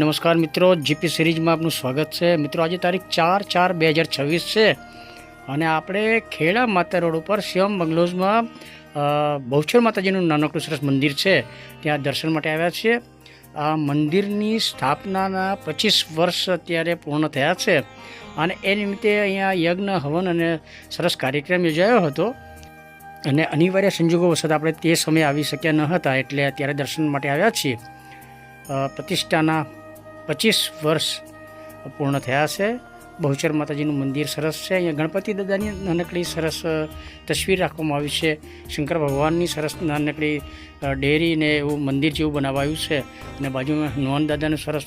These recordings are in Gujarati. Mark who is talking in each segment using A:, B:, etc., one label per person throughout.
A: નમસ્કાર મિત્રો, જીપી સિરીઝમાં આપનું સ્વાગત છે। મિત્રો આજે તારીખ 4/4/2026 છે અને આપણે ખેડા માતા રોડ ઉપર શ્યામ બંગલોઝમાં બહુચર માતાજીનું નાનકડું સરસ મંદિર છે, ત્યાં દર્શન માટે આવ્યા છીએ। આ મંદિરની સ્થાપનાના 25 વર્ષ અત્યારે પૂર્ણ થયા છે અને એ નિમિત્તે અહીંયા યજ્ઞ હવન અને સરસ કાર્યક્રમ યોજાયો હતો અને અનિવાર્ય સંજોગો વખત આપણે તે સમયે આવી શક્યા ન હતા, એટલે અત્યારે દર્શન માટે આવ્યા છીએ। પ્રતિષ્ઠાના 25 વર્ષ પૂર્ણ થયા છે। બહુચર માતાજીનું મંદિર સરસ છે। અહીંયા ગણપતિ દાદાની નાનકડી સરસ તસવીર રાખવામાં આવી છે। શંકર ભગવાનની સરસ નાનકડી ડેરીને એવું મંદિર જેવું બનાવાયું છે અને બાજુમાં હનુમાન દાદાનું સરસ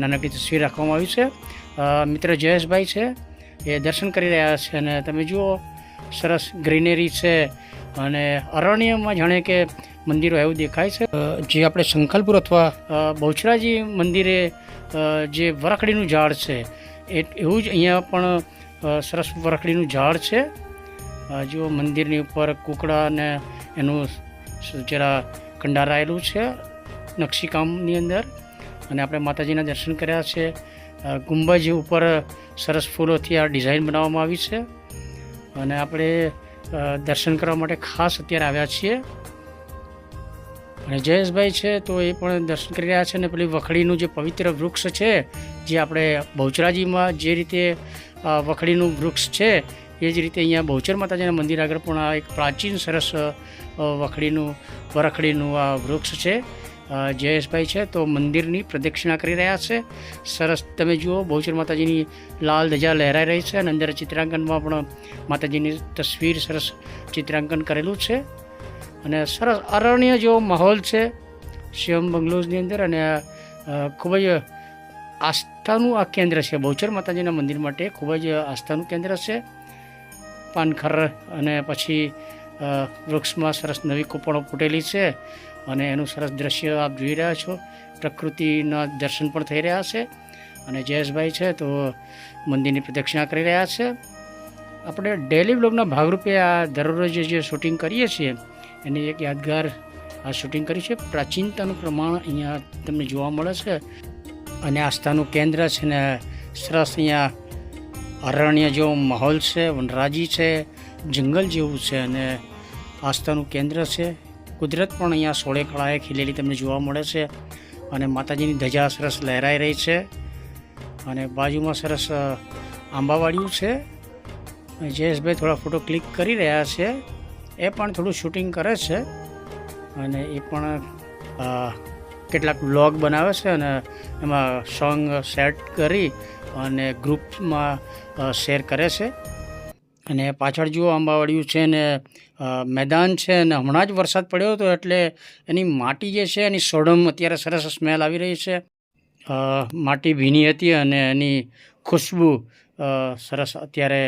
A: નાનકડી તસવીર રાખવામાં આવી છે। મિત્ર જયેશભાઈ છે એ દર્શન કરી રહ્યા છે અને તમે જુઓ સરસ ગ્રીનરી છે અને અરણ્યમાં જાણે કે મંદિરો એવું દેખાય છે। જે આપણે સંખલપુર અથવા બહુચરાજી મંદિરે જે વરખડીનું ઝાડ છે એવું જ અહીંયા પણ સરસ વરખડીનું ઝાડ છે। જો મંદિરની ઉપર કુકડા અને એનું જરા કંડારાયેલું છે નકશીકામની અંદર અને આપણે માતાજીના દર્શન કર્યા છે। ગુંબજ ઉપર સરસ ફૂલોથી આ ડિઝાઇન બનાવવામાં આવી છે અને આપણે દર્શન કરવા માટે ખાસ અત્યારે આવ્યા છીએ। અને જયેશભાઈ છે તો એ પણ દર્શન કરી રહ્યા છે અને પેલી વખડીનું જે પવિત્ર વૃક્ષ છે, જે આપણે બહુચરાજીમાં જે રીતે વખડીનું વૃક્ષ છે એ જ રીતે અહીંયા બહુચર માતાજીના મંદિર આગળ પણ આ એક પ્રાચીન સરસ વરખડીનું આ વૃક્ષ છે। જયેશભાઈ છે તો મંદિરની પ્રદક્ષિણા કરી રહ્યા છે। સરસ તમે જુઓ બહુચર માતાજીની લાલ ધજા લહેરાઈ રહી છે અને અંદર ચિત્રાંકનમાં પણ માતાજીની તસવીર સરસ ચિત્રાંકન કરેલું છે અને સરસ અરણ્ય જેવો માહોલ છે શ્યામ બંગલોઝની અંદર અને ખૂબ જ આસ્થાનું આ કેન્દ્ર છે। બહુચર માતાજીના મંદિર માટે ખૂબ જ આસ્થાનું કેન્દ્ર છે। પાનખર અને પછી વૃક્ષમાં સરસ નવી કૂપણો ફૂટેલી છે અને એનું સરસ દ્રશ્ય આપ જોઈ રહ્યા છો। પ્રકૃતિના દર્શન પણ થઈ રહ્યા છે અને જયેશભાઈ છે તો મંદિરની પ્રદક્ષિણા કરી રહ્યા છે। આપણે ડેલી બ્લોગના ભાગરૂપે આ દરરોજ જે શૂટિંગ કરીએ છીએ એની એક યાદગાર આ શૂટિંગ કરી છે। પ્રાચીનતાનું પ્રમાણ અહીંયા તમને જોવા મળે છે અને આસ્થાનું કેન્દ્ર છે ને સરસ અહીંયા અરણ્ય જેવો માહોલ છે, વનરાજી છે, જંગલ જેવું છે અને આસ્થાનું કેન્દ્ર છે। કુદરત પણ અહીંયા સોળે કળાએ ખીલેલી તમને જોવા મળે છે અને માતાજીની ધજા સરસ લહેરાઈ રહી છે અને બાજુમાં સરસ આંબાવાડિયું છે। જયેશભાઈ થોડા ફોટો ક્લિક કરી રહ્યા છે, એ પણ થોડું શૂટિંગ કરે છે અને એ પણ કેટલાક વ્લોગ બનાવે છે અને એમાં સોંગ સેટ કરી અને ગ્રુપમાં શેર કરે છે। અને પાછળ જુઓ આંબાવાડિયું છે ને મેદાન છે અને હમણાં જ વરસાદ પડ્યો હતો એટલે એની માટી જે છે એની સોડમ અત્યારે સરસ સ્મેલ આવી રહી છે। માટી ભીની હતી અને એની ખુશ્બુ સરસ અત્યારે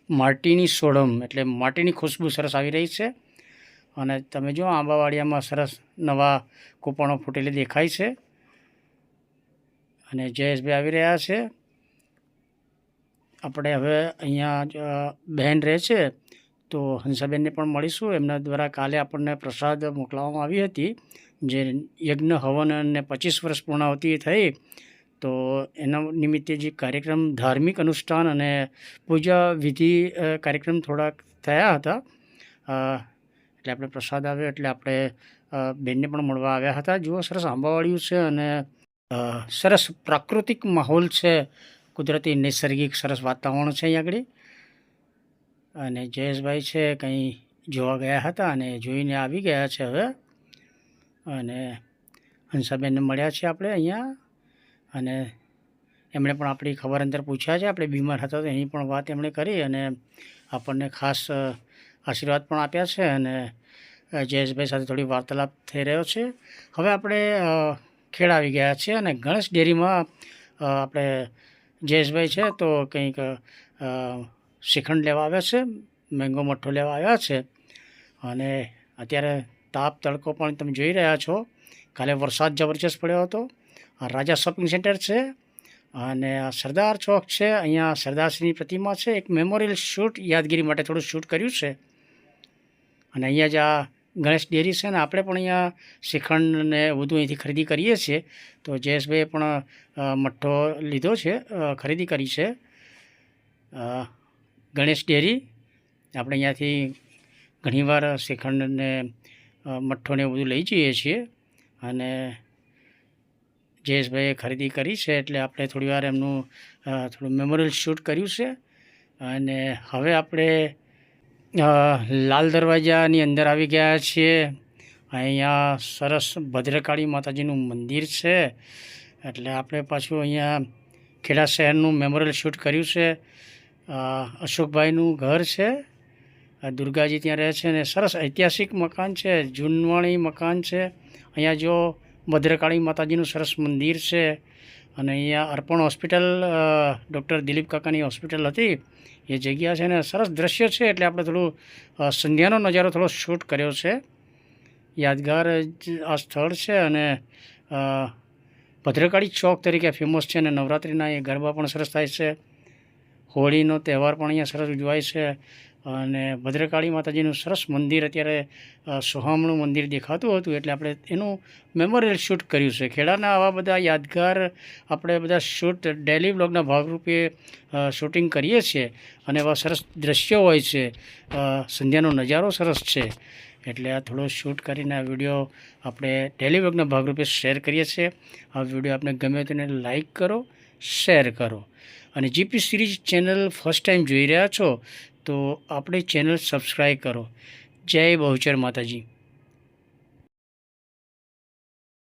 A: માટીની સોડમ એટલે માટીની ખુશ્બુ સરસ આવી રહી છે અને તમે જો આંબાવાડિયામાં સરસ નવા કૂપણો ફૂટેલી દેખાય છે અને જયેશભાઈ આવી રહ્યા છે। આપણે હવે અહીંયા બહેન રહે છે તો હંસાબેનને પણ મળીશું। એમના દ્વારા કાલે આપણને પ્રસાદ મોકલાવવામાં આવી હતી, જે યજ્ઞ હવન અને 25 વર્ષ પૂર્ણાવતિ થઈ તો એના નિમિત્તે જે કાર્યક્રમ ધાર્મિક અનુષ્ઠાન અને પૂજા વિધિ કાર્યક્રમ થોડાક થયા હતા એટલે આપણે પ્રસાદ આવ્યો એટલે આપણે બેનને પણ મળવા આવ્યા હતા। જુઓ સરસ આંબાવાડિયું છે અને સરસ પ્રાકૃતિક માહોલ છે, કુદરતી નૈસર્ગિક સરસ વાતાવરણ છે અહીં આગળ। અને જયેશભાઈ છે કંઈ જોવા ગયા હતા અને જોઈને આવી ગયા છે હવે અને હંસાબેનને મળ્યા છે આપણે અહીંયા અને એમણે પણ આપણી ખબર અંતર પૂછ્યા છે। આપણે બીમાર હતા તો એની પણ વાત એમણે કરી અને આપણને ખાસ આશીર્વાદ પણ આપ્યા છે અને જયેશભાઈ સાથે થોડી વાર્તાલાપ થઈ રહ્યો છે। હવે આપણે ખેડા આવી ગયા છીએ અને ગણેશ ડેરીમાં આપણે જયેશભાઈ છે તો કંઈક શ્રીખંડ લેવા આવ્યા છે, મેંગો મઠ્ઠો લેવા આવ્યા છે અને અત્યારે તાપ તડકો પણ તમે જોઈ રહ્યા છો। કાલે વરસાદ જબરજસ્ત પડ્યો હતો। રાજા શોપિંગ સેન્ટર છે અને આ સરદાર ચોક છે, અહીંયા સરદારશ્રીની પ્રતિમા છે। એક મેમોરિયલ શૂટ યાદગીરી માટે થોડું શૂટ કર્યું છે અને અહીંયા જ આ ગણેશ ડેરી છે ને આપણે પણ અહીંયા શ્રીખંડ ને બધું અહીંથી ખરીદી કરીએ છીએ. તો જયેશભાઈએ પણ મઠ્ઠો લીધો છે, ખરીદી કરી છે. ગણેશ ડેરી આપણે અહીંયાથી ઘણીવાર શ્રીખંડ ને મઠ્ઠોને બધું લઈ જઈએ છીએ અને જયેશભાઈએ ખરીદી કરી છે એટલે આપણે થોડીવાર એમનું થોડું મેમોરિયલ શૂટ કર્યું છે. અને હવે આપણે લાલ દરવાજાની અંદર આવી ગયા છીએ. અહીંયા સરસ ભદ્રકાળી માતાજીનું મંદિર છે એટલે આપણે પાછું અહીંયા ખેડા શહેરનું મેમોરિયલ શૂટ કર્યું છે. અશોકભાઈનું ઘર છે, દુર્ગાજી ત્યાં રહે છે અને સરસ ઐતિહાસિક મકાન છે, જૂનવાણી મકાન છે. અહીંયા જો ભદ્રકાળી માતાજીનું સરસ મંદિર છે અને અહીંયા અર્પણ હોસ્પિટલ, ડૉક્ટર દિલીપ કાકાની હોસ્પિટલ હતી એ જગ્યા છે ને સરસ દ્રશ્ય છે એટલે આપણે થોડું સંધ્યાનો નજારો થોડો શૂટ કર્યો છે. યાદગાર આ સ્થળ છે અને ભદ્રકાળી ચોક તરીકે ફેમસ છે અને નવરાત્રિના એ ગરબા પણ સરસ થાય છે. હોળીનો તહેવાર પણ અહીંયા સરસ ઉજવાય છે અને ભદ્રકાળી માતાજીનું સરસ મંદિર અત્યારે સોહામણું મંદિર દેખાતું હતું એટલે આપણે એનું મેમોરિયલ શૂટ કર્યું છે. ખેડાના આવા બધા યાદગાર આપણે બધા શૂટ ડેલી વ્લોગના ભાગરૂપે શૂટિંગ કરીએ છીએ અને એવા સરસ દ્રશ્યો હોય છે, સંધ્યાનો નજારો સરસ છે એટલે આ થોડો શૂટ કરીને આ વિડીયો આપણે ડેલી વ્લોગના ભાગરૂપે શેર કરીએ છીએ. આ વિડીયો આપણે ગમે તેને લાઈક કરો, શેર કરો અને GP series channel first time જોઈ રહ્યા છો તો આપણી ચેનલ સબસ્ક્રાઈબ કરો. જય બહુચર માતાજી.